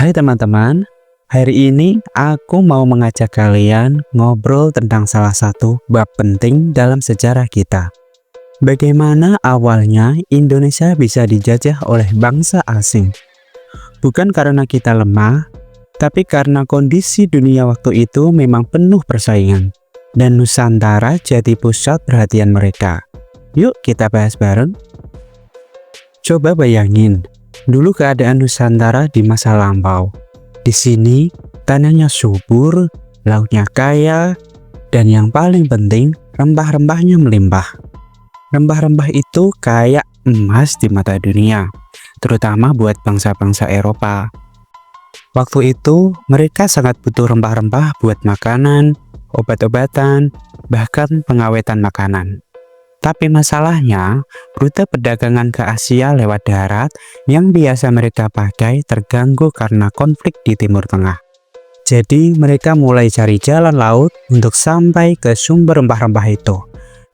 Hai teman-teman, hari ini aku mau mengajak kalian ngobrol tentang salah satu bab penting dalam sejarah kita. Bagaimana awalnya Indonesia bisa dijajah oleh bangsa asing? Bukan karena kita lemah, tapi karena kondisi dunia waktu itu memang penuh persaingan, dan Nusantara jadi pusat perhatian mereka. Yuk kita bahas bareng. Coba bayangin, dulu keadaan Nusantara di masa lampau. Di sini, tanahnya subur, lautnya kaya, dan yang paling penting, rempah-rempahnya melimpah. Rempah-rempah itu kayak emas di mata dunia, terutama buat bangsa-bangsa Eropa. Waktu itu, mereka sangat butuh rempah-rempah buat makanan, obat-obatan, bahkan pengawetan makanan. Tapi masalahnya, rute perdagangan ke Asia lewat darat yang biasa mereka pakai terganggu karena konflik di Timur Tengah. Jadi mereka mulai cari jalan laut untuk sampai ke sumber rempah-rempah itu.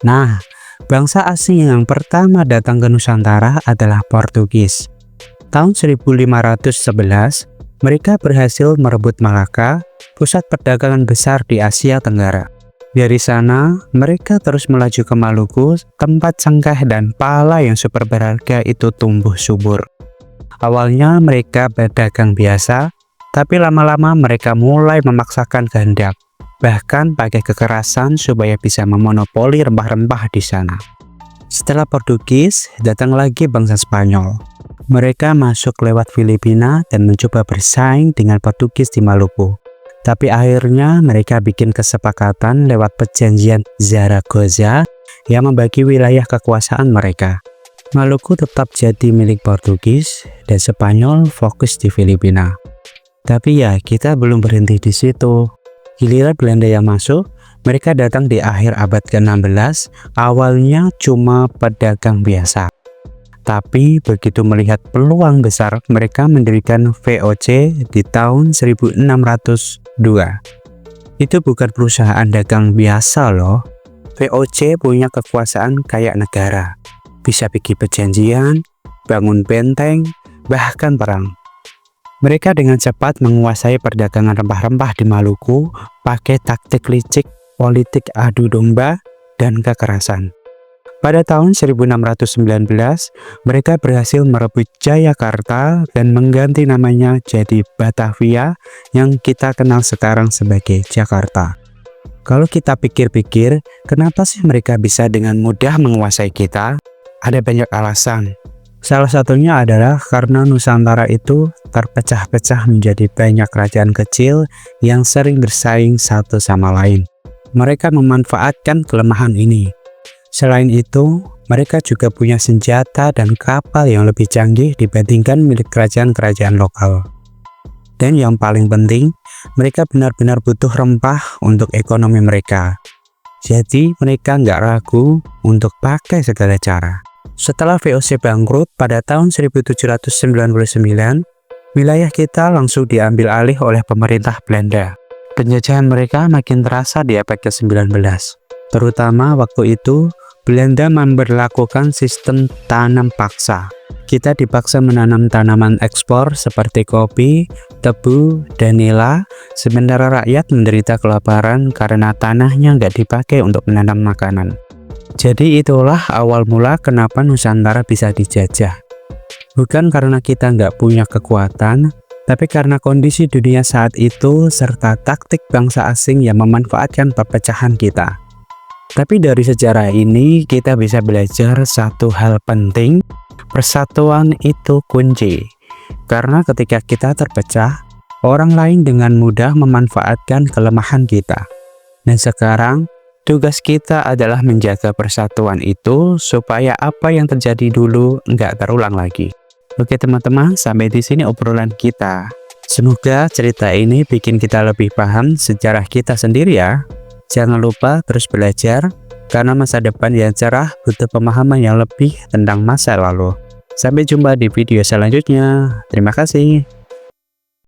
Nah, bangsa asing yang pertama datang ke Nusantara adalah Portugis. Tahun 1511, mereka berhasil merebut Malaka, pusat perdagangan besar di Asia Tenggara. Dari sana, mereka terus melaju ke Maluku, tempat cengkeh dan pala yang super berharga itu tumbuh subur. Awalnya mereka berdagang biasa, tapi lama-lama mereka mulai memaksakan kehendak, bahkan pakai kekerasan supaya bisa memonopoli rempah-rempah di sana. Setelah Portugis, datang lagi bangsa Spanyol. Mereka masuk lewat Filipina dan mencoba bersaing dengan Portugis di Maluku. Tapi akhirnya mereka bikin kesepakatan lewat perjanjian Zaragoza yang membagi wilayah kekuasaan mereka. Maluku tetap jadi milik Portugis dan Spanyol fokus di Filipina. Tapi ya kita belum berhenti di situ. Giliran Belanda yang masuk, mereka datang di akhir abad ke-16, awalnya cuma pedagang biasa. Tapi begitu melihat peluang besar, mereka mendirikan VOC di tahun 1602. Itu bukan perusahaan dagang biasa loh. VOC punya kekuasaan kayak negara. Bisa bikin perjanjian, bangun benteng, bahkan perang. Mereka dengan cepat menguasai perdagangan rempah-rempah di Maluku pakai taktik licik, politik adu domba, dan kekerasan. Pada tahun 1619, mereka berhasil merebut Jayakarta dan mengganti namanya jadi Batavia yang kita kenal sekarang sebagai Jakarta. Kalau kita pikir-pikir, kenapa sih mereka bisa dengan mudah menguasai kita? Ada banyak alasan. Salah satunya adalah karena Nusantara itu terpecah-pecah menjadi banyak kerajaan kecil yang sering bersaing satu sama lain. Mereka memanfaatkan kelemahan ini. Selain itu, mereka juga punya senjata dan kapal yang lebih canggih dibandingkan milik kerajaan-kerajaan lokal. Dan yang paling penting, mereka benar-benar butuh rempah untuk ekonomi mereka. Jadi mereka nggak ragu untuk pakai segala cara. Setelah VOC bangkrut pada tahun 1799, wilayah kita langsung diambil alih oleh pemerintah Belanda. Penjajahan mereka makin terasa di abad ke-19. Terutama waktu itu, Belanda memberlakukan sistem tanam paksa. Kita dipaksa menanam tanaman ekspor seperti kopi, tebu, dan nila, sementara rakyat menderita kelaparan karena tanahnya nggak dipakai untuk menanam makanan. Jadi itulah awal mula kenapa Nusantara bisa dijajah. Bukan karena kita nggak punya kekuatan, tapi karena kondisi dunia saat itu serta taktik bangsa asing yang memanfaatkan perpecahan kita. Tapi dari sejarah ini kita bisa belajar satu hal penting, persatuan itu kunci. Karena ketika kita terpecah, orang lain dengan mudah memanfaatkan kelemahan kita. Dan sekarang, tugas kita adalah menjaga persatuan itu supaya apa yang terjadi dulu nggak terulang lagi. Oke teman-teman, sampai di sini obrolan kita. Semoga cerita ini bikin kita lebih paham sejarah kita sendiri ya. Jangan lupa terus belajar, karena masa depan yang cerah butuh pemahaman yang lebih tentang masa lalu. Sampai jumpa di video selanjutnya. Terima kasih.